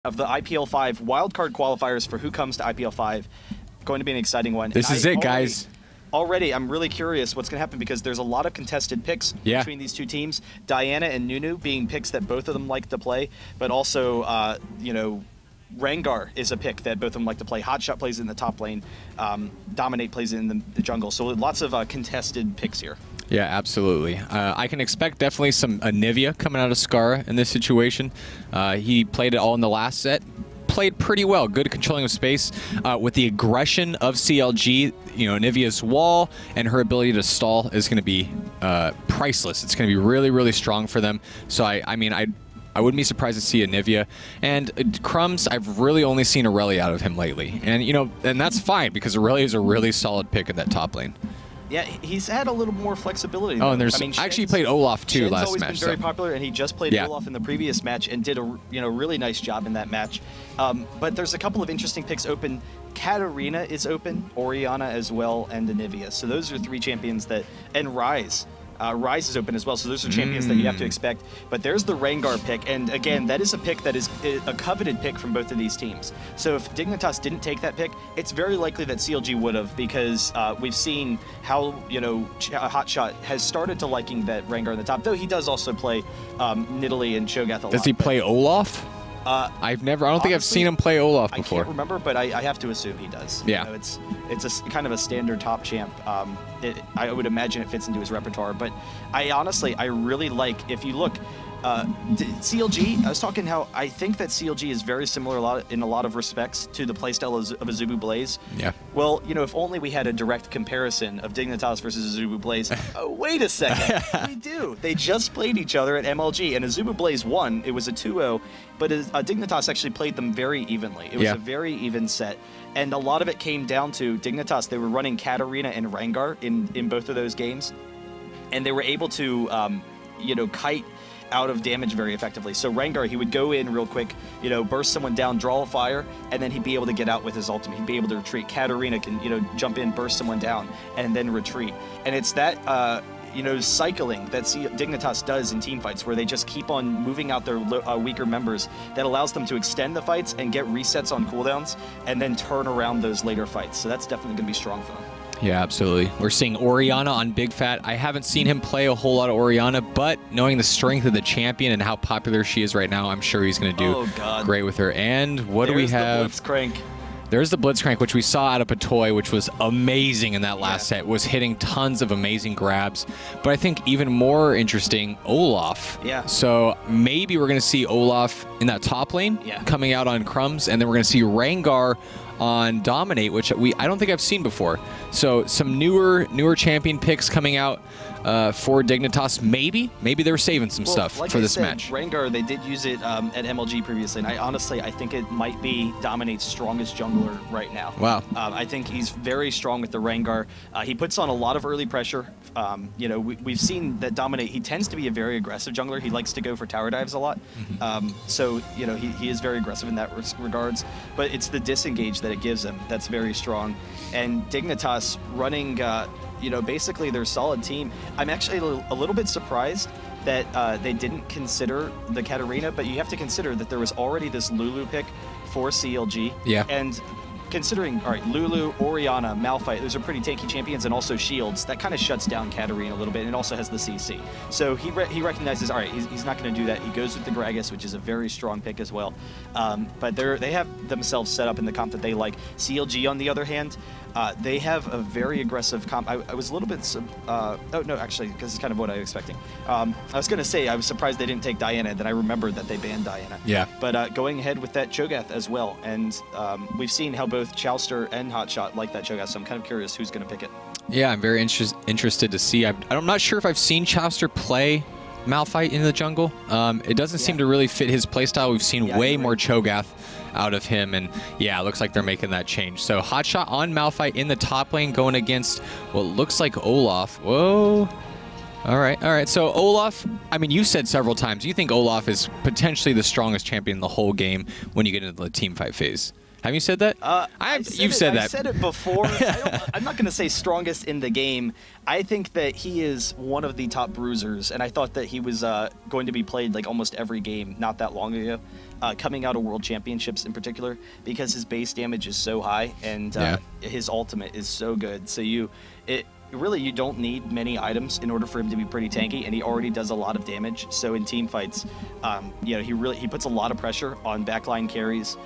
of the IPL5 wildcard qualifiers for who comes to IPL5. Going to be an exciting one. This is it, guys. Already, I'm really curious what's going to happen because there's a lot of contested picks between these two teams. Diana and Nunu being picks that both of them like to play, but also, you know, Rengar is a pick that both of them like to play. Hotshot plays in the top lane. Dominate plays in the jungle. So lots of contested picks here. Yeah, absolutely. I can expect definitely some Anivia coming out of Scar in this situation. He played it all in the last set. Played pretty well, good controlling of space. With the aggression of CLG, you know, Anivia's wall and her ability to stall is going to be priceless. It's going to be really, really strong for them. So I mean, I wouldn't be surprised to see Anivia. And Crumbs, I've really only seen Aurelia out of him lately. And, you know, and that's fine because Aurelia is a really solid pick in that top lane. Yeah, he's had a little more flexibility. Oh, and there's actually played Olaf too last match. Always been very popular, and he just played Olaf in the previous match and did a really nice job in that match. But there's a couple of interesting picks open. Katarina is open, Orianna as well, and Anivia. So those are three champions that, and Ryze. Ryze is open as well, so those are champions that you have to expect. But there's the Rengar pick, and again, that is a pick that is a coveted pick from both of these teams. So if Dignitas didn't take that pick, it's very likely that CLG would have, because we've seen how, you know, Hotshot has started to liking that Rengar in the top, though he does also play Nidalee and Cho'Gath a lot. Does he play Olaf? I don't think I've seen him play Olaf before. I can't remember, but I have to assume he does. Yeah. You know, it's a kind of a standard top champ. I would imagine it fits into his repertoire, but I really like, if you look, CLG, I was talking how I think that CLG is very similar in a lot of respects to the playstyle of Azubu Blaze. Yeah. Well, you know, if only we had a direct comparison of Dignitas versus Azubu Blaze. Oh, wait a second. We do. They just played each other at MLG, and Azubu Blaze won. It was a 2-0, but Dignitas actually played them very evenly. It was a very even set. And a lot of it came down to Dignitas. They were running Katarina and Rengar in both of those games, and they were able to, you know, kite out of damage very effectively. So Rengar, he would go in real quick, you know, burst someone down, draw a fire, and then he'd be able to get out with his ultimate. He'd be able to retreat. Katarina can, you know, jump in, burst someone down, and then retreat. And it's that, you know, cycling that Dignitas does in team fights, where they just keep on moving out their weaker members, that allows them to extend the fights and get resets on cooldowns, and then turn around those later fights. So that's definitely going to be strong for them. Yeah, absolutely. We're seeing Orianna on Big Fat. I haven't seen him play a whole lot of Orianna, but knowing the strength of the champion and how popular she is right now, I'm sure he's going to do great with her. And what do we have? There's the Blitzcrank, which we saw out of Patoy, which was amazing in that last set, was hitting tons of amazing grabs. But I think even more interesting, Olaf. Yeah. So maybe we're going to see Olaf in that top lane coming out on Crumbs, and then we're going to see Rengar on Dominate, which I don't think I've seen before. So some newer champion picks coming out for Dignitas. Maybe they were saving some stuff for this match. Rengar, they did use it at MLG previously, and I think it might be Dominate's strongest jungler right now. Wow. I think he's very strong with the Rengar. He puts on a lot of early pressure. You know, we've seen that Dominate, he tends to be a very aggressive jungler. He likes to go for tower dives a lot. So, you know, he is very aggressive in that regards, but it's the disengage that it gives him that's very strong. And Dignitas running, you know, basically their solid team. I'm actually a little bit surprised that they didn't consider the Katarina, but you have to consider that there was already this Lulu pick for CLG. Yeah. And considering, all right, Lulu, Orianna, Malphite, those are pretty tanky champions, and also shields. That kind of shuts down Katarina a little bit, and it also has the CC. So he recognizes, all right, he's not going to do that. He goes with the Gragas, which is a very strong pick as well. But they have themselves set up in the comp that they like. CLG, on the other hand, they have a very aggressive comp. I was a little bit, oh no, actually, because it's kind of what I was expecting. I was going to say, I was surprised they didn't take Diana, and then I remembered that they banned Diana. Yeah. But going ahead with that Cho'Gath as well, and we've seen how both Chowster and Hotshot like that Cho'Gath, so I'm kind of curious who's going to pick it. Yeah, I'm very interested to see. I'm not sure if I've seen Chowster play Malphite in the jungle. It doesn't seem to really fit his playstyle. We've seen way more Cho'Gath out of him, and yeah, it looks like they're making that change. So Hotshot on Malphite in the top lane going against what looks like Olaf. Whoa. All right. So Olaf, I mean, you said several times you think Olaf is potentially the strongest champion in the whole game when you get into the team fight phase. Have you said that? You've said that. I've said it before. I'm not going to say strongest in the game. I think that he is one of the top bruisers, and I thought that he was going to be played like almost every game not that long ago, coming out of World Championships in particular, because his base damage is so high and his ultimate is so good. So really, you don't need many items in order for him to be pretty tanky, and he already does a lot of damage. So in team fights, he puts a lot of pressure on backline carries.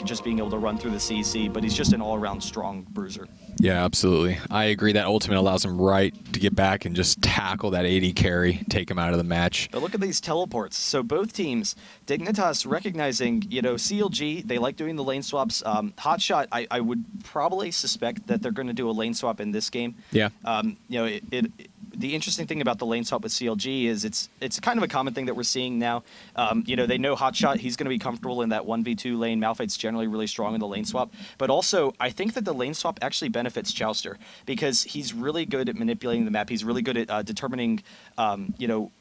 Just being able to run through the CC, but he's just an all-around strong bruiser. Yeah, absolutely. I agree. That ultimate allows him to get back and just tackle that AD carry, take him out of the match. But look at these teleports. So both teams, Dignitas recognizing, CLG, they like doing the lane swaps. Hotshot, I would probably suspect that they're going to do a lane swap in this game. Yeah. The interesting thing about the lane swap with CLG is it's kind of a common thing that we're seeing now. They know Hotshot, he's going to be comfortable in that 1v2 lane. Malphite's generally really strong in the lane swap. But also, I think that the lane swap actually benefits Chouster because he's really good at manipulating the map. He's really good at determining,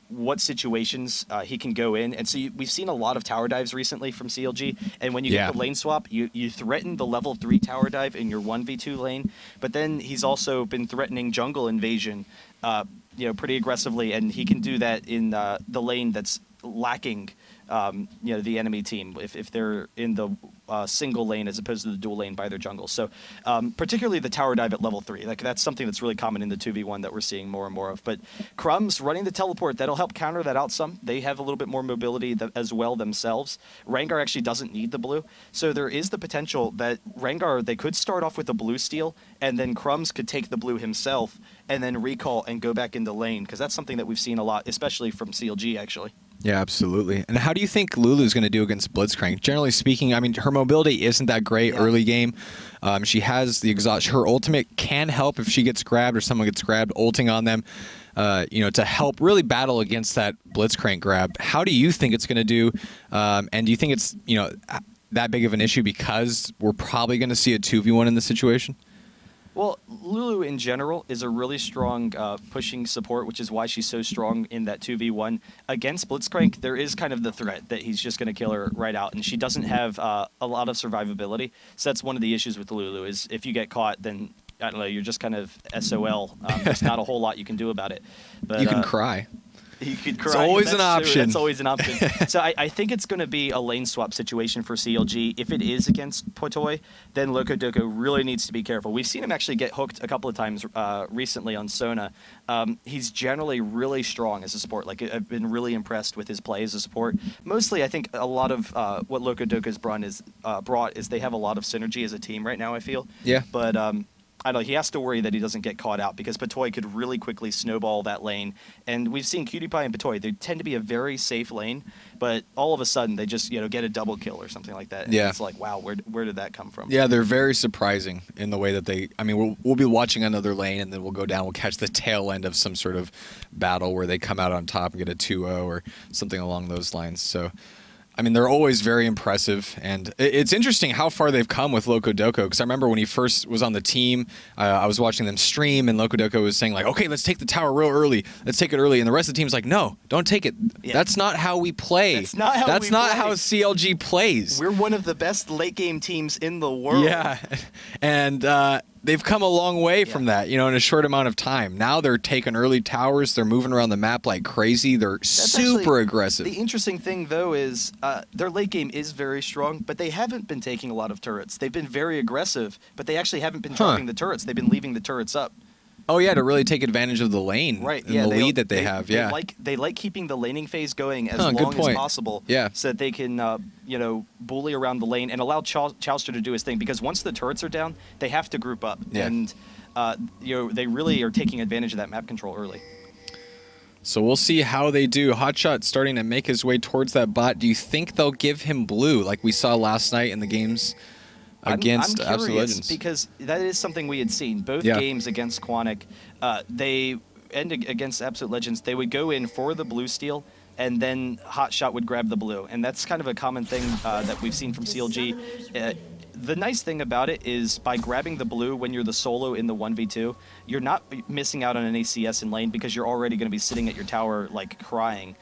what situations he can go in. And so we've seen a lot of tower dives recently from CLG. And when you get the lane swap, you threaten the level 3 tower dive in your 1v2 lane. But then he's also been threatening jungle invasion pretty aggressively, and he can do that in the lane that's lacking the enemy team if they're in the single lane as opposed to the dual lane by their jungle. So particularly the tower dive at level 3, that's something that's really common in the 2v1 that we're seeing more and more of. But Crumbs running the teleport, that'll help counter that out some. They have a little bit more mobility as well themselves. Rengar actually doesn't need the blue, so there is the potential that Rengar, they could start off with the blue steal, and then Crumbs could take the blue himself and then recall and go back into lane, because that's something that we've seen a lot, especially from CLG actually. Yeah, absolutely. And how do you think Lulu's going to do against Blitzcrank? Generally speaking, I mean, her mobility isn't that great early game. She has the exhaust. Her ultimate can help if she gets grabbed or someone gets grabbed, ulting on them, to help really battle against that Blitzcrank grab. How do you think it's going to do? And do you think it's, that big of an issue because we're probably going to see a 2v1 in this situation? Well, Lulu in general is a really strong pushing support, which is why she's so strong in that 2v1. Against Blitzcrank, there is kind of the threat that he's just going to kill her right out, and she doesn't have a lot of survivability. So that's one of the issues with Lulu, is if you get caught, then, I don't know, you're just kind of SOL. There's not a whole lot you can do about it. But, you can cry. You could cry. It's always an option. That's always an option. So I think it's going to be a lane swap situation for CLG. If it is against Potoy, then Locodoco really needs to be careful. We've seen him actually get hooked a couple of times recently on Sona. He's generally really strong as a support. Like, I've been really impressed with his play as a support. Mostly, I think a lot of what Locodoco's brought is they have a lot of synergy as a team right now, I feel. Yeah. But I don't know, he has to worry that he doesn't get caught out, because Potoy could really quickly snowball that lane. And we've seen Cutie Pie and Potoy, they tend to be a very safe lane, but all of a sudden they just, get a double kill or something like that. And it's like, wow, where did that come from? Yeah, they're very surprising in the way that they, I mean, we'll be watching another lane, and then we'll go down, we'll catch the tail end of some sort of battle where they come out on top and get a 2-0 or something along those lines. So, I mean, they're always very impressive, and it's interesting how far they've come with Locodoco, because I remember when he first was on the team, I was watching them stream, and Locodoco was saying, like, okay, let's take the tower real early. Let's take it early. And the rest of the team's like, no, don't take it. Yeah. That's not how we play. That's not how how CLG plays. We're one of the best late-game teams in the world. Yeah, and they've come a long way from that, in a short amount of time. Now they're taking early towers. They're moving around the map like crazy. They're super aggressive. The interesting thing, though, is their late game is very strong, but they haven't been taking a lot of turrets. They've been very aggressive, but they actually haven't been dropping the turrets. They've been leaving the turrets up. Oh, yeah, to really take advantage of the lane and the lead that they have. Yeah, they like keeping the laning phase going as long as possible, so that they can bully around the lane and allow Chouster to do his thing. Because once the turrets are down, they have to group up, and they really are taking advantage of that map control early. So we'll see how they do. Hotshot starting to make his way towards that bot. Do you think they'll give him blue like we saw last night in the games against Absolute Legends? Because that is something we had seen. Both games against Quanic, against Absolute Legends, they would go in for the blue steal, and then Hotshot would grab the blue. And that's kind of a common thing that we've seen from CLG. the nice thing about it is by grabbing the blue when you're the solo in the 1v2, you're not missing out on an ACS in lane because you're already going to be sitting at your tower like crying.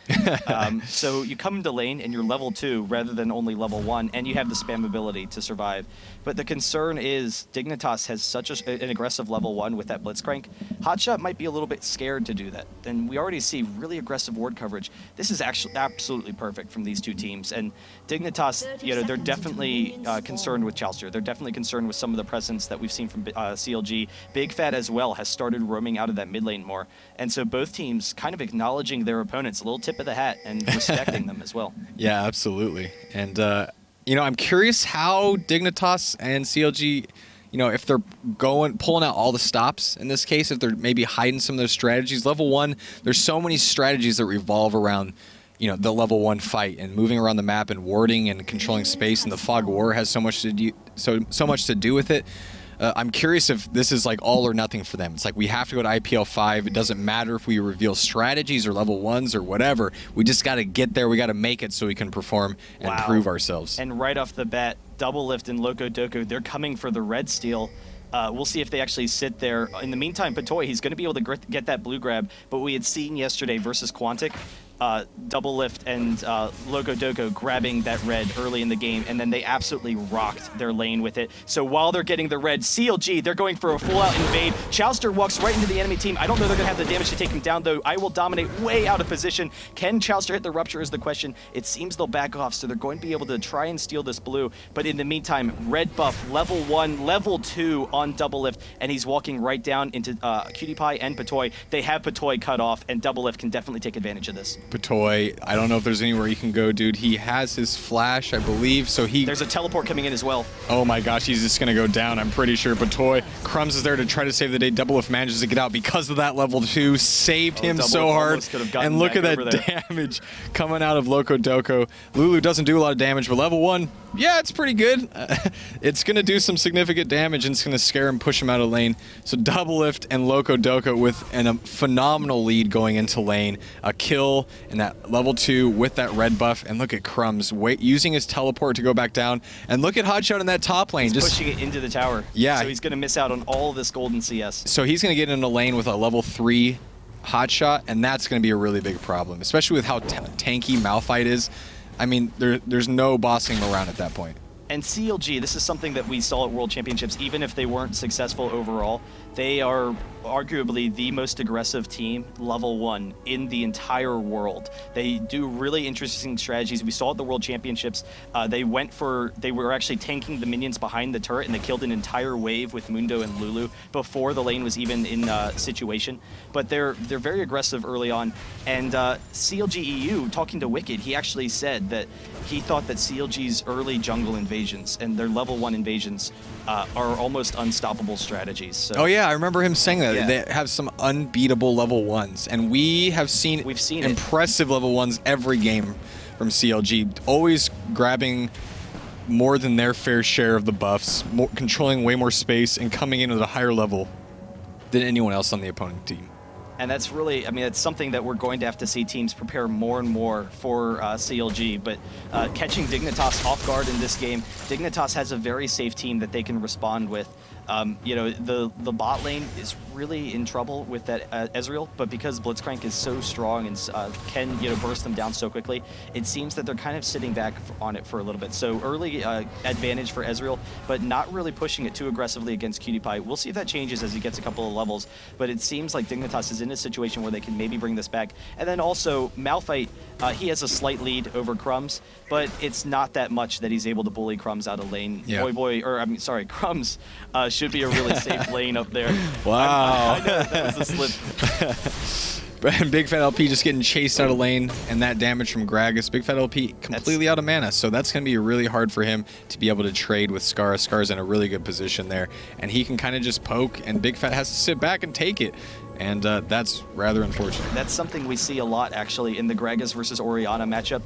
So you come into lane and you're level 2 rather than only level 1, and you have the spam ability to survive. But the concern is Dignitas has such an aggressive level 1 with that Blitzcrank. Hotshot might be a little bit scared to do that. And we already see really aggressive ward coverage. This is actually absolutely perfect from these two teams. And Dignitas, you know, they're definitely concerned with Chouster. They're definitely concerned with some of the presence that we've seen from CLG. Big Fat as well has started roaming out of that mid lane more. And so both teams kind of acknowledging their opponents, a little tip of the hat, and respecting them as well. Yeah, absolutely. And, you know, I'm curious how Dignitas and CLG, you know, if they're pulling out all the stops in this case, if they're maybe hiding some of their strategies. Level 1, there's so many strategies that revolve around, you know, the level 1 fight and moving around the map and warding and controlling space, and the Fog War has so much to do with it. I'm curious if this is like all or nothing for them. It's like we have to go to IPL5. It doesn't matter if we reveal strategies or level 1s or whatever. We just got to get there. We got to make it so we can perform and prove ourselves. And right off the bat, Double Lift and Loco Doco, they're coming for the red steal. We'll see if they actually sit there. In the meantime, Patoy, he's going to be able to get that blue grab. But we had seen yesterday versus Quantic, Double Lift and Loco Doco grabbing that red early in the game, and then they absolutely rocked their lane with it. So while they're getting the red, CLG, they're going for a full-out invade. Chouster walks right into the enemy team. I don't know they're going to have the damage to take him down, though. I will dominate way out of position. Can Chouster hit the Rupture is the question. It seems they'll back off, so they're going to be able to try and steal this blue. But in the meantime, red buff, level 1, level 2 on Double Lift, and he's walking right down into Cutie Pie and Patoy. They have Patoy cut off, and Double Lift can definitely take advantage of this. Patoy, I don't know if there's anywhere he can go, dude. He has his flash, I believe, so he... There's a teleport coming in as well. Oh my gosh, he's just gonna go down, I'm pretty sure. Patoy, Crumbs is there to try to save the day. Double Lift manages to get out because of that level 2. Saved him so hard. And look at that damage coming out of Loco Doco. Lulu doesn't do a lot of damage, but level 1, yeah, it's pretty good. It's gonna do some significant damage, and it's gonna scare him, push him out of lane. So Double Lift and Loco Doco with a phenomenal lead going into lane. A kill in that level 2 with that red buff, and look at Crumbs using his teleport to go back down, and look at Hotshot in that top lane. He's just pushing it into the tower. Yeah. So he's gonna miss out on all this golden CS. So he's gonna get into lane with a level 3 Hotshot, and that's gonna be a really big problem, especially with how tanky Malphite is. I mean, there's no bossing him around at that point. And CLG, this is something that we saw at World Championships, even if they weren't successful overall. They are arguably the most aggressive team, level 1, in the entire world. They do really interesting strategies. We saw at the World Championships, they were actually tanking the minions behind the turret, and they killed an entire wave with Mundo and Lulu before the lane was even in situation. But they're very aggressive early on. And CLG EU, talking to Wicked, he actually said that he thought that CLG's early jungle invasions and their level 1 invasions are almost unstoppable strategies. So, oh yeah, I remember him saying that. Yeah. They have some unbeatable level 1s, and we've seen impressive level 1s every game from CLG, always grabbing more than their fair share of the buffs, controlling way more space, and coming in at a higher level than anyone else on the opponent team. And that's really, I mean, it's something that we're going to have to see teams prepare more and more for CLG. But catching Dignitas off guard in this game, Dignitas has a very safe team that they can respond with. You know, the bot lane is really in trouble with that Ezreal, but because Blitzcrank is so strong and can, you know, burst them down so quickly, it seems that they're kind of sitting back on it for a little bit. So early advantage for Ezreal, but not really pushing it too aggressively against Cutie Pie. We'll see if that changes as he gets a couple of levels, but it seems like Dignitas is in a situation where they can maybe bring this back. And then also Malphite, he has a slight lead over Crumbs, but it's not that much that he's able to bully Crumbs out of lane. Yeah. Crumbs should be a really safe lane up there. Wow. I know that was a slip. Big Fat LP just getting chased out of lane, and that damage from Gragas. Big Fat LP completely out of mana, so that's going to be really hard for him to be able to trade with Scar. Scar's in a really good position there, and he can kind of just poke, and Big Fat has to sit back and take it. and that's rather unfortunate. That's something we see a lot, actually, in the Gragas versus Orianna matchup.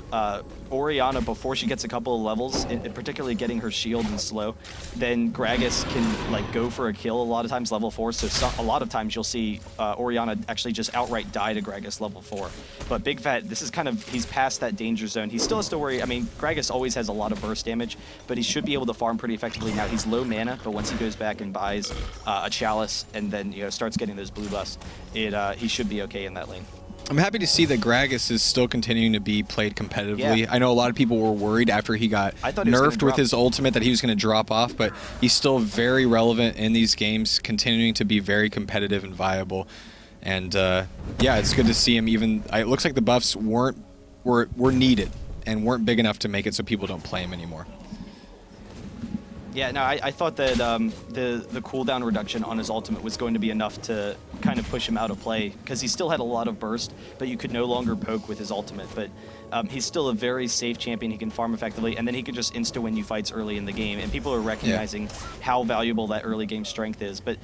Orianna, before she gets a couple of levels, particularly getting her shield and slow, then Gragas can like go for a kill a lot of times level 4, so a lot of times you'll see Orianna actually just outright die to Gragas level 4. But Big Fat, this is kind of, he's past that danger zone. He still has to worry, I mean, Gragas always has a lot of burst damage, but he should be able to farm pretty effectively now. He's low mana, but once he goes back and buys a Chalice and then starts getting those blue buffs, he should be okay in that lane. I'm happy to see that Gragas is still continuing to be played competitively. Yeah. I know a lot of people were worried after he got nerfed with his ultimate that he was going to drop off, but he's still very relevant in these games, continuing to be very competitive and viable. And yeah, it's good to see him even. It looks like the buffs were needed and weren't big enough to make it so people don't play him anymore. Yeah, no, I thought that the cooldown reduction on his ultimate was going to be enough to kind of push him out of play, because he still had a lot of burst, but you could no longer poke with his ultimate. But he's still a very safe champion. He can farm effectively, and then he can just insta-win you fights early in the game, and people are recognizing how valuable that early game strength is. But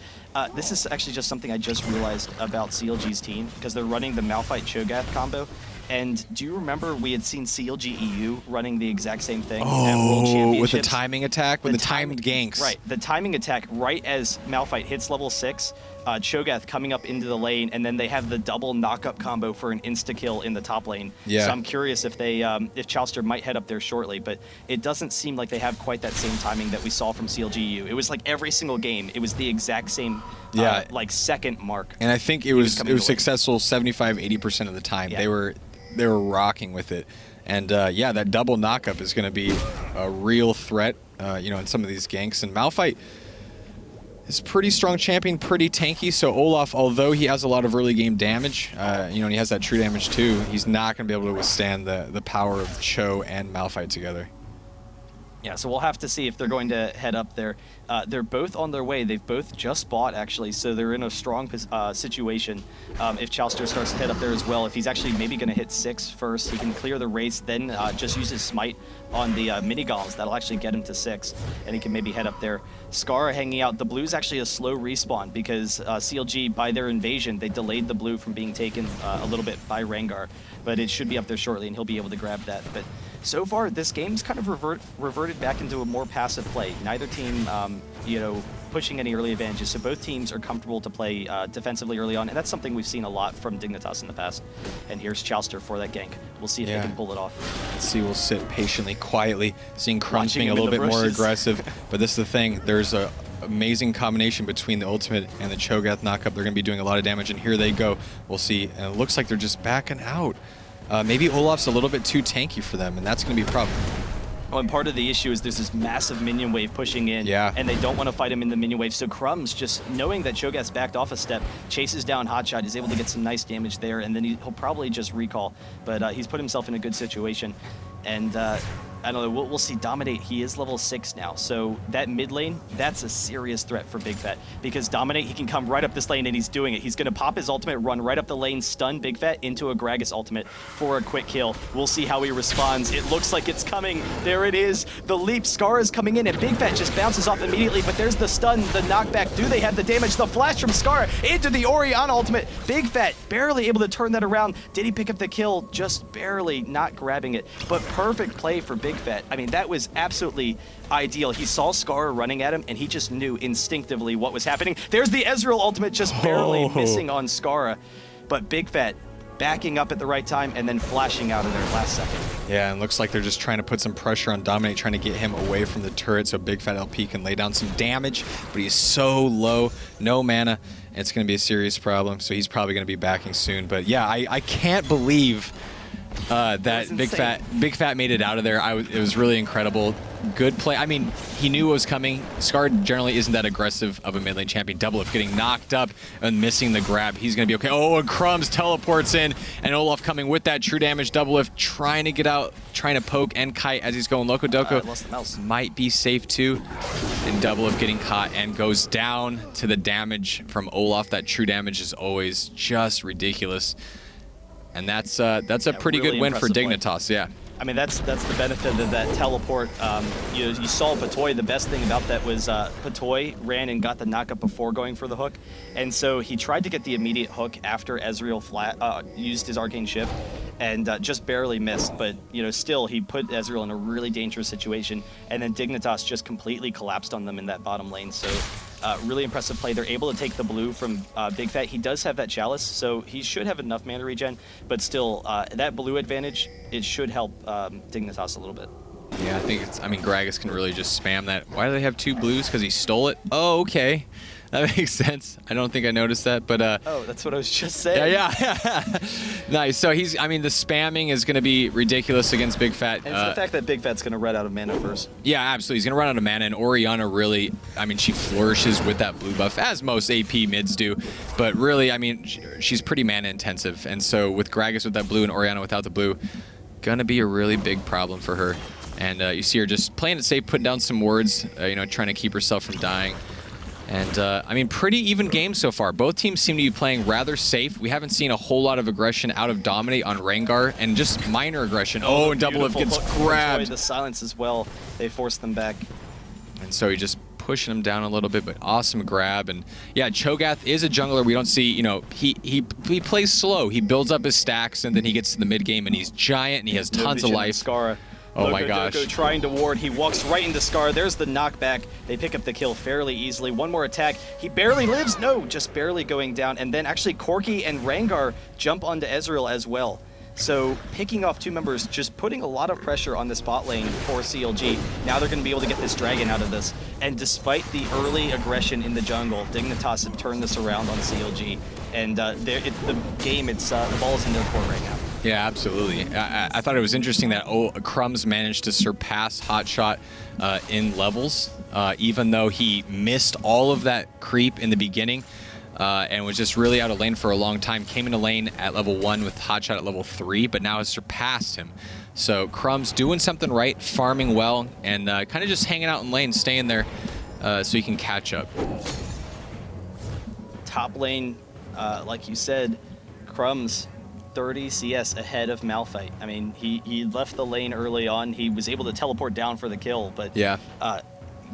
this is actually just something I just realized about CLG's team, because they're running the Malphite Cho'Gath combo. And do you remember we had seen CLG EU running the exact same thing at World Championships? With the timing attack, with the timed ganks. Right, the timing attack right as Malphite hits level 6, Cho'Gath coming up into the lane, and then they have the double knock-up combo for an insta-kill in the top lane. Yeah. So I'm curious if they, if Chalister might head up there shortly, but it doesn't seem like they have quite that same timing that we saw from CLG EU. It was like every single game, it was the exact same like second mark. And I think it was successful 75–80% of the time. Yeah. They were rocking with it, and yeah, that double knockup is going to be a real threat, in some of these ganks. And Malphite is a pretty strong champion, pretty tanky. So Olaf, although he has a lot of early game damage, and he has that true damage too, he's not going to be able to withstand the power of Cho and Malphite together. Yeah, so we'll have to see if they're going to head up there. They're both on their way. They've both just bought, actually, so they're in a strong situation. If Chalister starts to head up there as well, if he's actually maybe going to hit 6 first, he can clear the race, then just use his smite on the mini golems. That'll actually get him to 6, and he can maybe head up there. Scar hanging out. The blue's actually a slow respawn because CLG, by their invasion, they delayed the blue from being taken a little bit by Rengar, but it should be up there shortly, and he'll be able to grab that. But so far, this game's kind of reverted back into a more passive play. Neither team, pushing any early advantages, so both teams are comfortable to play defensively early on, and that's something we've seen a lot from Dignitas in the past. And here's Chalister for that gank. We'll see if they can pull it off. Let's see, we'll sit patiently, quietly, seeing Crumbs being a little bit more aggressive. But this is the thing, there's a amazing combination between the ultimate and the Cho'Gath knockup. They're going to be doing a lot of damage, and here they go. We'll see, and it looks like they're just backing out. Maybe Olaf's a little bit too tanky for them, and that's going to be a problem. Oh, and part of the issue is there's this massive minion wave pushing in, and they don't want to fight him in the minion wave. So Crumbs, just knowing that Cho'Gath's backed off a step, chases down Hotshot, is able to get some nice damage there, and then he'll probably just recall. But he's put himself in a good situation. And I don't know, we'll see Dominate. He is level 6 now, so that mid lane, that's a serious threat for Big Fat, because Dominate, he can come right up this lane, and he's doing it. He's going to pop his ultimate, run right up the lane, stun Big Fat into a Gragas ultimate for a quick kill. We'll see how he responds. It looks like it's coming. There it is. The leap. Scar is coming in, and Big Fat just bounces off immediately, but there's the stun, the knockback. Do they have the damage? The flash from Scar into the Orianna ultimate. Big Fat barely able to turn that around. Did he pick up the kill? Just barely, not grabbing it, but perfect play for Big Fat. I mean, that was absolutely ideal. He saw Scar running at him, and he just knew instinctively what was happening. There's the Ezreal ultimate, just barely missing on Scara, but Big Fat backing up at the right time and then flashing out of there last second. Yeah, and looks like they're just trying to put some pressure on Dominate, trying to get him away from the turret so Big Fat LP can lay down some damage, but he's so low, no mana. It's going to be a serious problem, so he's probably going to be backing soon. But yeah, I can't believe that Big Fat made it out of there. It was really incredible. Good play. I mean, he knew what was coming. Scar generally isn't that aggressive of a mid lane champion. Doublelift getting knocked up and missing the grab. He's going to be okay. Oh, and Crumbs teleports in, and Olaf coming with that true damage. Doublelift trying to get out, trying to poke and kite as he's going Loco Doco. Might be safe too. And Doublelift getting caught and goes down to the damage from Olaf. That true damage is always just ridiculous. And that's a pretty really good win for Dignitas, yeah. I mean, that's the benefit of that teleport. You saw Patoy. The best thing about that was Patoy ran and got the knockup before going for the hook, and so he tried to get the immediate hook after Ezreal used his arcane shift, and just barely missed. But still, he put Ezreal in a really dangerous situation, and then Dignitas just completely collapsed on them in that bottom lane. So. Really impressive play. They're able to take the blue from Big Fat. He does have that Chalice, so he should have enough mana regen, but still, that blue advantage, it should help Dignitas a little bit. Yeah, I mean, Gragas can really just spam that. Why do they have 2 blues? Because he stole it? Oh, okay. That makes sense. I don't think I noticed that, but oh, that's what I was just saying. Yeah. Nice. So I mean, the spamming is going to be ridiculous against Big Fat. And it's the fact that Big Fat's going to run out of mana first. Yeah, absolutely. He's going to run out of mana, and Orianna really, I mean, she flourishes with that blue buff, as most AP mids do. But really, I mean, she's pretty mana intensive, and so with Gragas with that blue and Orianna without the blue, gonna be a really big problem for her. And you see her just playing it safe, putting down some wards, trying to keep herself from dying. And, I mean, pretty even game so far. Both teams seem to be playing rather safe. We haven't seen a whole lot of aggression out of Dominate on Rengar, and just minor aggression. Oh, and Double Lift gets grabbed. The silence as well. They force them back. And so he just pushing him down a little bit, but awesome grab. And, yeah, Cho'Gath is a jungler. We don't see, he plays slow. He builds up his stacks, and then he gets to the mid game, and he's giant, and he has tons of life. Scarra. Oh my gosh. Loco trying to ward. He walks right into Scar. There's the knockback. They pick up the kill fairly easily. One more attack. He barely lives. No, just barely going down. And then actually Corki and Rengar jump onto Ezreal as well. So picking off 2 members, just putting a lot of pressure on this bot lane for CLG. Now they're going to be able to get this dragon out of this. And despite the early aggression in the jungle, Dignitas have turned this around on CLG. And the ball's in their court right now. Yeah, absolutely. I thought it was interesting that Crumbs managed to surpass Hotshot in levels, even though he missed all of that creep in the beginning and was just really out of lane for a long time. Came into lane at level 1 with Hotshot at level 3, but now has surpassed him. So Crumbs doing something right, farming well, and kind of just hanging out in lane, staying there so he can catch up. Top lane, like you said, Crumbs 30 CS ahead of Malphite. I mean, he left the lane early on. He was able to teleport down for the kill, but yeah,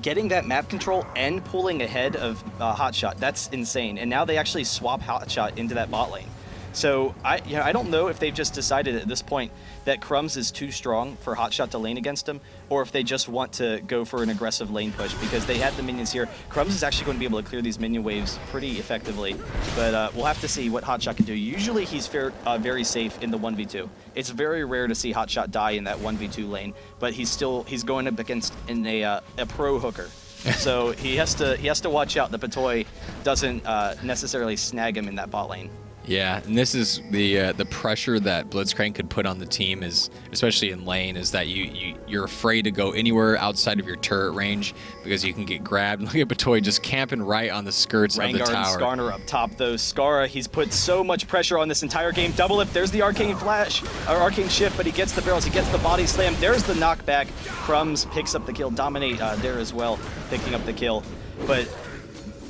getting that map control and pulling ahead of Hotshot, that's insane. And now they actually swap Hotshot into that bot lane. So I don't know if they've just decided at this point that Crumbs is too strong for Hotshot to lane against him, or if they just want to go for an aggressive lane push because they have the minions here. Crumbs is actually going to be able to clear these minion waves pretty effectively, but we'll have to see what Hotshot can do. Usually he's very safe in the 1v2. It's very rare to see Hotshot die in that 1v2 lane, but he's going up against a pro hooker. So he has to watch out that Patoy doesn't necessarily snag him in that bot lane. Yeah, and this is the pressure that Blitzcrank could put on the team, is especially in lane, is that you're afraid to go anywhere outside of your turret range because you can get grabbed. Look at Patoy just camping right on the skirts of the tower. Rengar and Skarner up top though. Scarra, he's put so much pressure on this entire game. Double Lift, there's the arcane flash, or arcane shift, but he gets the barrels, he gets the body slam. There's the knockback. Crumbs picks up the kill. Dominate there as well, picking up the kill. But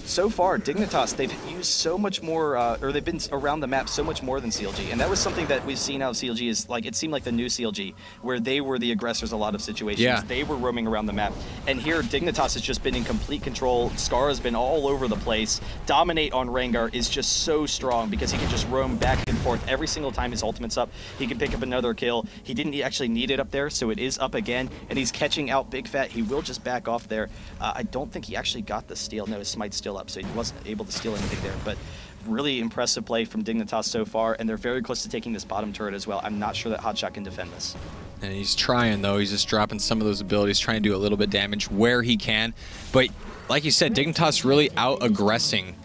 so far, Dignitas, they've used so much more, or they've been around the map so much more than CLG. And that was something that we've seen out of CLG is, like, it seemed like the new CLG, where they were the aggressors a lot of situations. Yeah. They were roaming around the map. And here, Dignitas has just been in complete control. Scarra's been all over the place. Dominate on Rengar is just so strong because he can just roam back and forth every single time his ultimate's up. He can pick up another kill. He didn't actually need it up there, so it is up again. And he's catching out Big Fat. He will just back off there. I don't think he actually got the steal. No, his smite's still up, so he wasn't able to steal anything there. But really impressive play from Dignitas so far, and they're very close to taking this bottom turret as well. I'm not sure that Hotshot can defend this. And he's trying, though. He's just dropping some of those abilities, trying to do a little bit of damage where he can. But like you said, Dignitas really out-aggressing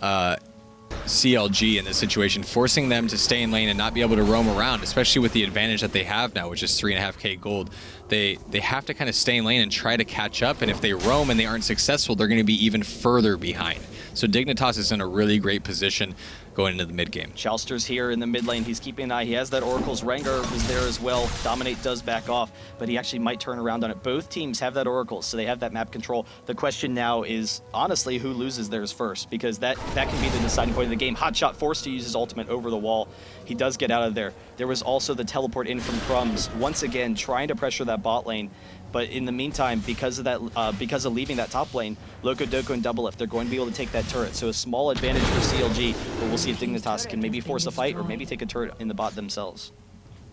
CLG in this situation, forcing them to stay in lane and not be able to roam around, especially with the advantage that they have now, which is 3.5k gold. They have to kind of stay in lane and try to catch up, and if they roam and they aren't successful, they're going to be even further behind. So Dignitas is in a really great position, going into the mid game. Chauster's here in the mid lane. He's keeping an eye. He has that Oracle's Rengar was there as well. Dominate does back off, but he actually might turn around on it. Both teams have that Oracle, so they have that map control. The question now is, honestly, who loses theirs first? Because that can be the deciding point of the game. Hotshot forced to use his ultimate over the wall. He does get out of there. There was also the teleport in from Crumbs, once again trying to pressure that bot lane. But in the meantime, because of leaving that top lane, Loco Doco and Double Lift, they're going to be able to take that turret. So a small advantage for CLG, but we'll see if Dignitas can maybe force a fight or maybe take a turret in the bot themselves.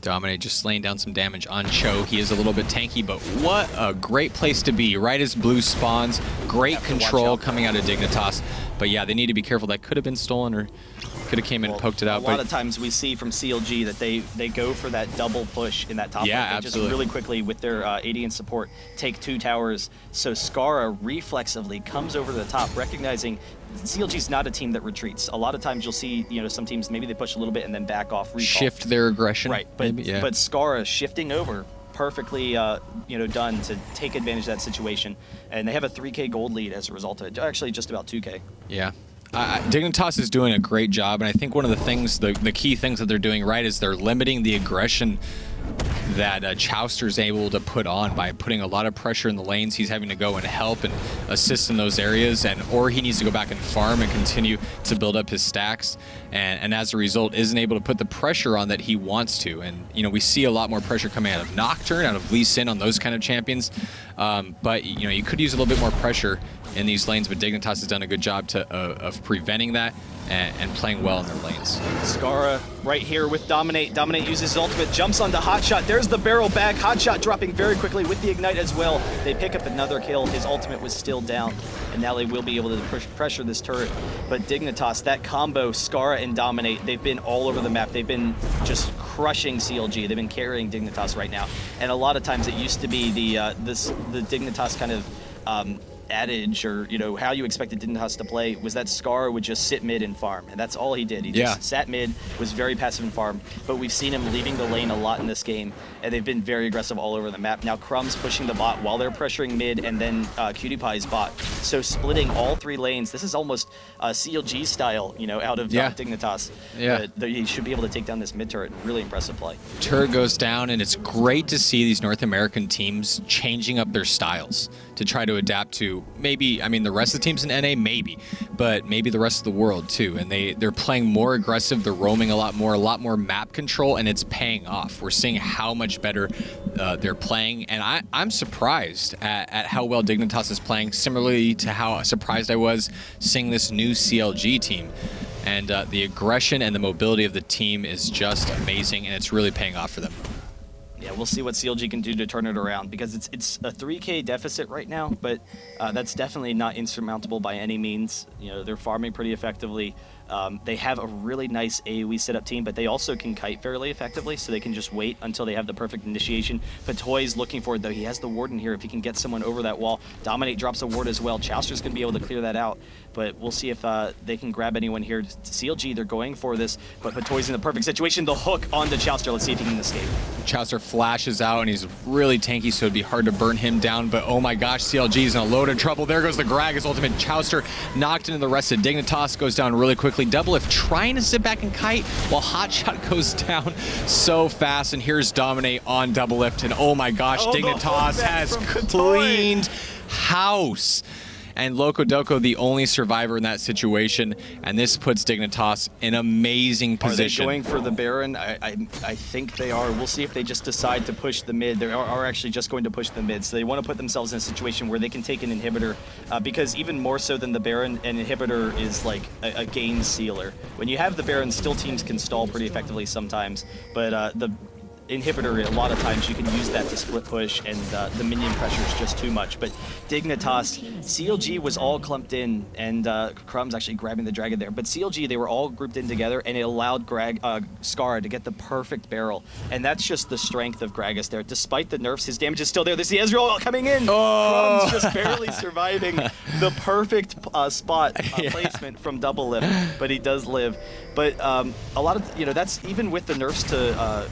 Dominate just laying down some damage on Cho. He is a little bit tanky, but what a great place to be. Right as blue spawns, great control coming out of Dignitas. But yeah, they need to be careful. That could have been stolen or could have came in and poked it out. A lot of times we see from CLG that they go for that double push in that top lane. They absolutely. Just really quickly with their AD and support take 2 towers. So Scarra reflexively comes over to the top, recognizing CLG's not a team that retreats. A lot of times you'll see, some teams maybe they push a little bit and then back off, recall. Shift their aggression. Right, but Scarra shifting over, perfectly done to take advantage of that situation, and they have a 3K gold lead as a result of it. Actually, just about 2K. Yeah. Dignitas is doing a great job, and I think one of the things, the key things that they're doing right is they're limiting the aggression that Chauster's able to put on by putting a lot of pressure in the lanes. He's having to go and help and assist in those areas, or he needs to go back and farm and continue to build up his stacks, and as a result isn't able to put the pressure on that he wants to. And we see a lot more pressure coming out of Nocturne, out of Lee Sin on those kind of champions, but you could use a little bit more pressure in these lanes, but Dignitas has done a good job of preventing that and playing well in their lanes. Scarra right here with Dominate. Dominate uses his ultimate, jumps onto Hotshot. There's the barrel back. Hotshot dropping very quickly with the Ignite as well. They pick up another kill. His ultimate was still down, and now they will be able to pressure this turret. But Dignitas, that combo, Scarra and Dominate, they've been all over the map. They've been just crushing CLG. They've been carrying Dignitas right now. And a lot of times it used to be the Dignitas kind of adage, or how you expected Dignitas to play, was that Scarra would just sit mid and farm, and that's all he did. He just sat mid, was very passive and farm, but we've seen him leaving the lane a lot in this game, and they've been very aggressive all over the map. Now Crumb's pushing the bot while they're pressuring mid, and then Cutie Pie's bot. So splitting all 3 lanes, this is almost CLG style, out of Dignitas. Yeah. He should be able to take down this mid turret. Really impressive play. Turret goes down, and it's great to see these North American teams changing up their styles to try to adapt to maybe, the rest of the teams in NA, maybe, but maybe the rest of the world too. And they're playing more aggressive, they're roaming a lot more map control, and it's paying off. We're seeing how much better they're playing, and I'm surprised at how well Dignitas is playing, similarly to how surprised I was seeing this new CLG team. And the aggression and the mobility of the team is just amazing, and it's really paying off for them. Yeah, we'll see what CLG can do to turn it around, because it's a 3K deficit right now, but that's definitely not insurmountable by any means. They're farming pretty effectively. They have a really nice AoE setup team, but they also can kite fairly effectively, so they can just wait until they have the perfect initiation. Patoy's looking for it, though. He has the Warden here. If he can get someone over that wall, Dominate drops a ward as well. Chauster's going to be able to clear that out, but we'll see if they can grab anyone here. CLG, they're going for this, but Patoy's in the perfect situation. The hook onto Chauster. Let's see if he can escape. Chauster flashes out, and he's really tanky, so it'd be hard to burn him down, but oh my gosh, CLG's in a load of trouble. There goes the Gragas ultimate. Chauster knocked into the rest of Dignitas, goes down really quickly. Double Lift trying to sit back and kite while Hotshot goes down so fast, and here's Dominate on Double Lift, and oh my gosh, Dignitas has cleaned house. And Loco Doco the only survivor in that situation, and this puts Dignitas in amazing position. Are they going for the Baron? I think they are. We'll see if they just decide to push the mid. They are actually just going to push the mid, so they want to put themselves in a situation where they can take an inhibitor, because even more so than the Baron, an inhibitor is like a game sealer. When you have the Baron, still teams can stall pretty effectively sometimes, but the inhibitor, a lot of times you can use that to split push, and the minion pressure is just too much. But Dignitas, CLG was all clumped in, and Crumb's actually grabbing the dragon there. But CLG, they were all grouped in together, and it allowed Scarra to get the perfect barrel. And that's just the strength of Gragas there. Despite the nerfs, his damage is still there. There's the Ezreal coming in. Crumb's just barely surviving the perfect spot placement from Double Lift, but he does live. But a lot of, that's even with the nerfs to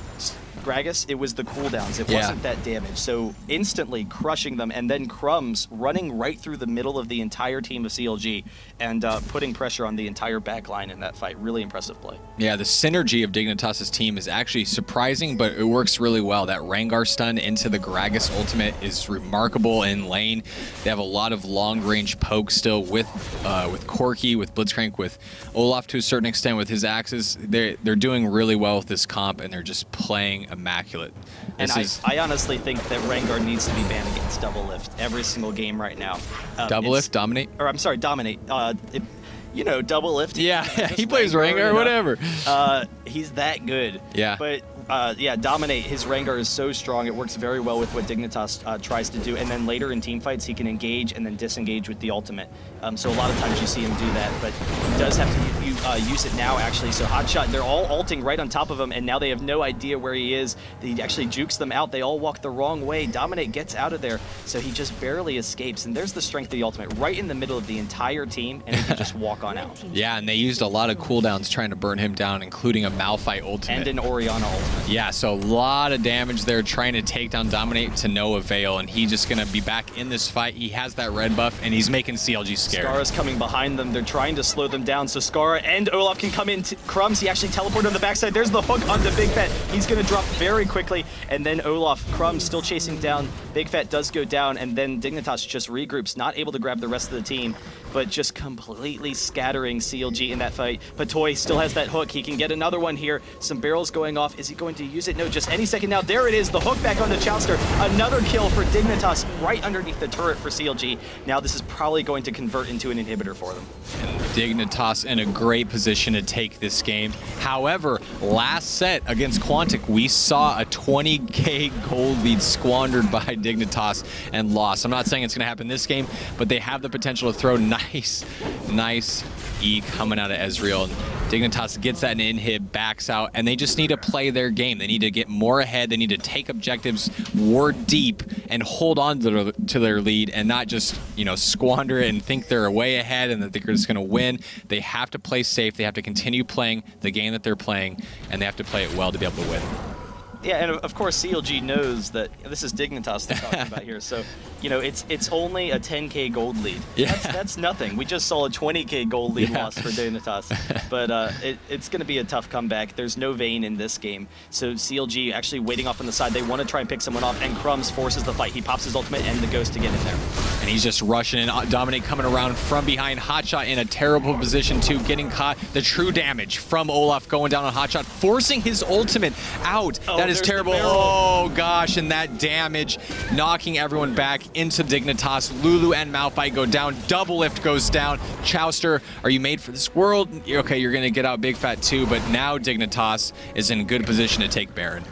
Gragas, it was the cooldowns. It wasn't that damage. So instantly crushing them, and then Crumbs running right through the middle of the entire team of CLG and putting pressure on the entire back line in that fight. Really impressive play. Yeah, the synergy of Dignitas' team is actually surprising, but it works really well. That Rengar stun into the Gragas ultimate is remarkable in lane. They have a lot of long-range pokes still with Corki, with Blitzcrank, with Olaf to a certain extent with his axes. They're doing really well with this comp, and they're just playing immaculate. And I honestly think that Rengar needs to be banned against double lift every single game right now. Double lift, dominate? Or I'm sorry, dominate. You know, double lift. Yeah, he plays Rengar or whatever. He's that good. Yeah. But yeah, dominate. His Rengar is so strong. It works very well with what Dignitas tries to do. And then later in team fights, he can engage and then disengage with the ultimate. So a lot of times you see him do that, but he does have to use it now, actually. So Hotshot, they're all ulting right on top of him, and now they have no idea where he is. He actually jukes them out. They all walk the wrong way. Dominate gets out of there, so he just barely escapes. And there's the strength of the ultimate right in the middle of the entire team, and he can just walk on out. Yeah, and they used a lot of cooldowns trying to burn him down, including a Malphite ultimate. And an Orianna ultimate. Yeah, so a lot of damage there trying to take down Dominate to no avail, and he's just going to be back in this fight. He has that red buff, and he's making CLG scared. Scarra's coming behind them. They're trying to slow them down, so Scarra and Olaf can come in. Crumbs, he actually teleported on the backside. There's the hook onto Big Fat. He's going to drop very quickly, and then Olaf, Crumbs still chasing down. Big Fat does go down, and then Dignitas just regroups, not able to grab the rest of the team, but just completely scattering CLG in that fight. Patoy still has that hook. He can get another one here. Some barrels going off. Is he going to use it? No, just any second now. There it is. The hook back onto Chowster. Another kill for Dignitas right underneath the turret for CLG. Now this is probably going to convert into an inhibitor for them. And Dignitas in a great position to take this game. However, last set against Quantic, we saw a 20k gold lead squandered by Dignitas and lost. I'm not saying it's going to happen this game, but they have the potential to throw nice E coming out of Ezreal. Dignitas gets that inhib, backs out, and they just need to play their game. They need to get more ahead. They need to take objectives, ward deep, and hold on to their lead and not just, you know, squander it and think they're way ahead and that they're just going to win. They have to play safe. They have to continue playing the game that they're playing, and they have to play it well to be able to win. Yeah, and of course CLG knows that this is Dignitas they're talking about here. So, you know, it's only a 10k gold lead. Yeah. That's nothing. We just saw a 20k gold lead loss for Dignitas. But it's going to be a tough comeback. There's no Vayne in this game. So CLG actually waiting off on the side. They want to try and pick someone off, and Crumbs forces the fight. He pops his ultimate and the Ghost to get in there. And he's just rushing in. Dominate coming around from behind. Hotshot in a terrible position too, getting caught. The true damage from Olaf going down on Hotshot, forcing his ultimate out. Oh, that is terrible. Oh gosh, and that damage knocking everyone back into Dignitas. Lulu and Malphite go down. Double lift goes down. Chowster, are you made for this world? Okay, you're going to get out Big Fat too, but now Dignitas is in good position to take Baron.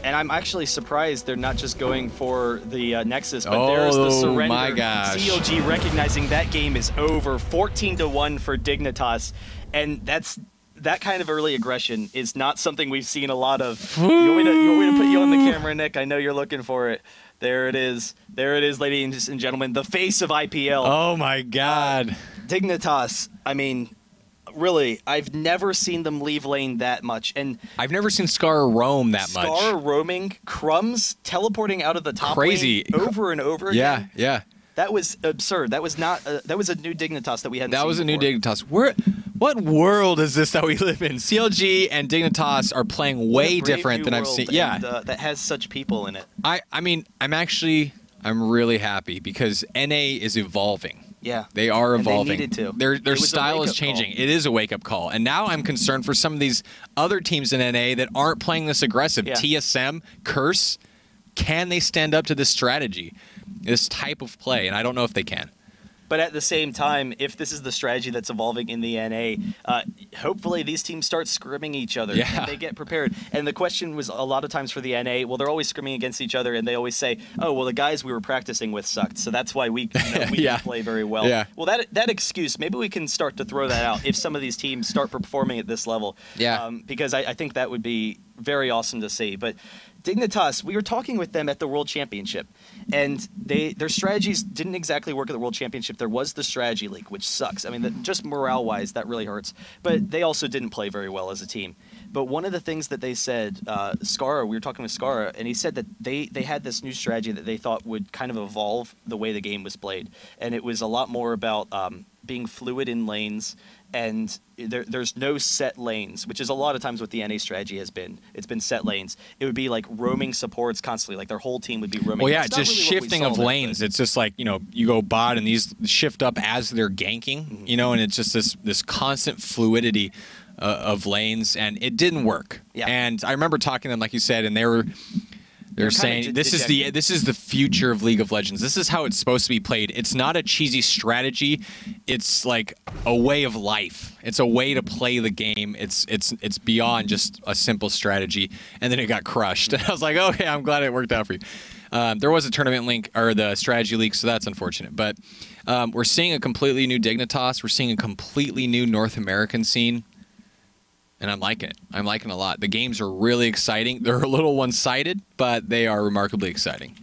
And I'm actually surprised they're not just going for the Nexus, but there's the surrender. Oh my gosh. CLG recognizing that game is over. 14-1 for Dignitas, and that kind of early aggression is not something we've seen a lot of. You want me to put you on the camera, Nick? I know you're looking for it. There it is. There it is, ladies and gentlemen. The face of IPL. Oh my God. Dignitas, I mean, really, I've never seen them leave lane that much. And I've never seen Scar roam that much. Scar roaming, Crumbs teleporting out of the top lane over and over again. Yeah. That was absurd. That was not. That was a new Dignitas that we hadn't seen That was a before. new Dignitas. What world is this that we live in? CLG and Dignitas are playing way different than I've seen. Yeah, that has such people in it. I mean, I'm really happy because NA is evolving. Yeah, they are evolving. And they needed to. Their style is changing. It is a wake-up call. And now I'm concerned for some of these other teams in NA that aren't playing this aggressive. Yeah. TSM, Curse, can they stand up to this strategy, this type of play? And I don't know if they can. But at the same time, if this is the strategy that's evolving in the NA, hopefully these teams start scrimming each other and they get prepared. And the question was a lot of times for the NA, well, they're always scrimming against each other, and they always say, oh, well, the guys we were practicing with sucked, so that's why we didn't play very well. Yeah. Well, that excuse, maybe we can start to throw that out if some of these teams start performing at this level. Yeah. Because I think that would be very awesome to see. But Dignitas, we were talking with them at the World Championship, and their strategies didn't exactly work at the World Championship. There was the strategy leak, which sucks. I mean, just morale-wise, that really hurts. But they also didn't play very well as a team. But one of the things that they said, Skara, we were talking with Skara, and he said that they had this new strategy that they thought would kind of evolve the way the game was played. And it was a lot more about being fluid in lanes, and there's no set lanes, which is a lot of times what the NA strategy has been. It's been set lanes. It would be like roaming supports constantly, like their whole team would be roaming. Well, yeah, just really shifting of lanes. It's just like, you know, you go bot and these shift up as they're ganking, you know, and it's just this constant fluidity of lanes, and it didn't work. Yeah. And I remember talking to them, like you said, and they're saying this is the future of League of Legends. This is how it's supposed to be played. It's not a cheesy strategy. It's like a way of life. It's a way to play the game. It's beyond just a simple strategy. And then it got crushed. And I was like, okay, I'm glad it worked out for you. There was a tournament link or the strategy leak, so that's unfortunate. But we're seeing a completely new Dignitas. We're seeing a completely new North American scene. And I'm liking it. I'm liking it a lot. The games are really exciting. They're a little one-sided, but they are remarkably exciting.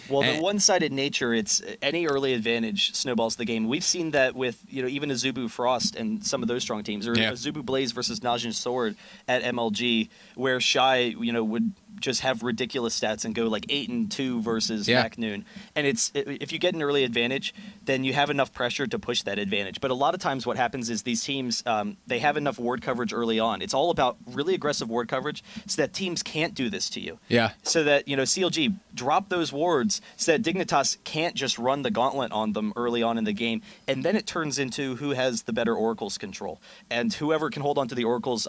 Well, the one-sided nature, it's any early advantage snowballs the game. We've seen that with, you know, even Azubu Frost and some of those strong teams, or Azubu Blaze versus Najin Sword at MLG, where Shy, you know, would just have ridiculous stats and go like 8-2 versus Mac Noon. And if you get an early advantage, then you have enough pressure to push that advantage. But a lot of times what happens is these teams, they have enough ward coverage early on. It's all about really aggressive ward coverage so that teams can't do this to you. Yeah. So that, you know, CLG drop those wards so that Dignitas can't just run the gauntlet on them early on in the game. And then it turns into who has the better Oracles control. And whoever can hold on to the Oracles,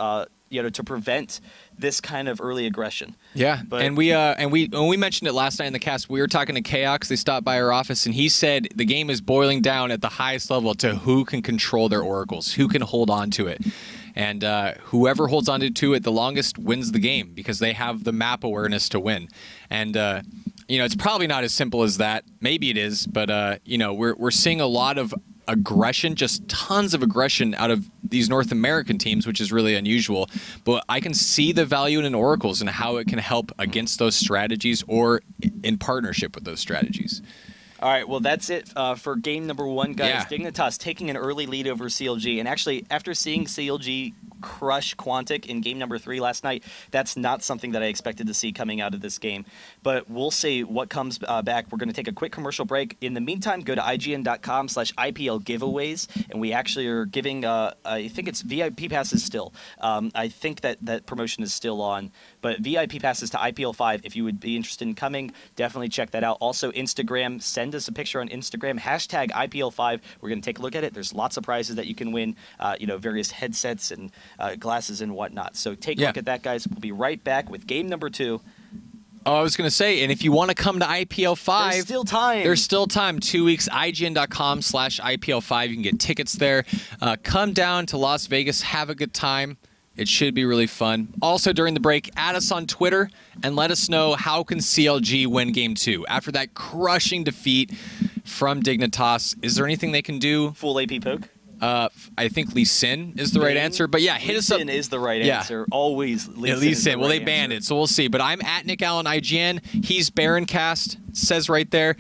you know, to prevent this kind of early aggression. Yeah, but, and when we mentioned it last night in the cast, we were talking to Chaos. They stopped by our office, and he said the game is boiling down at the highest level to who can control their Oracles, who can hold on to it. And whoever holds on to it the longest wins the game because they have the map awareness to win. And you know, it's probably not as simple as that. Maybe it is, but you know, we're seeing a lot of aggression, just tons of aggression out of these North American teams, which is really unusual. But I can see the value in Oracles and how it can help against those strategies or in partnership with those strategies. All right, well, that's it for game number 1, guys. Yeah. Dignitas taking an early lead over CLG. And actually, after seeing CLG crush Quantic in game number 3 last night, that's not something that I expected to see coming out of this game. But we'll see what comes back. We're going to take a quick commercial break. In the meantime, go to IGN.com/IPL giveaways. And we actually are giving, I think it's VIP passes still. I think that promotion is still on. But VIP passes to IPL5, if you would be interested in coming, definitely check that out. Also, Instagram, send us a picture on Instagram, hashtag IPL5. We're going to take a look at it. There's lots of prizes that you can win, you know, various headsets and glasses and whatnot. So take a look at that, guys. We'll be right back with game number 2. Oh, I was going to say, and if you want to come to IPL5, there's still time. There's still time. 2 weeks, IGN.com/IPL5. You can get tickets there. Come down to Las Vegas. Have a good time. It should be really fun. Also, during the break, add us on Twitter and let us know how can CLG win Game 2. After that crushing defeat from Dignitas, is there anything they can do? Full AP poke? I think Lee Sin is the right answer. But yeah, hit us up. Lee Sin is the right answer. Always Lee Sin. Well, they banned it, so we'll see. But I'm at Nick Allen IGN. He's Baroncast. Says right there.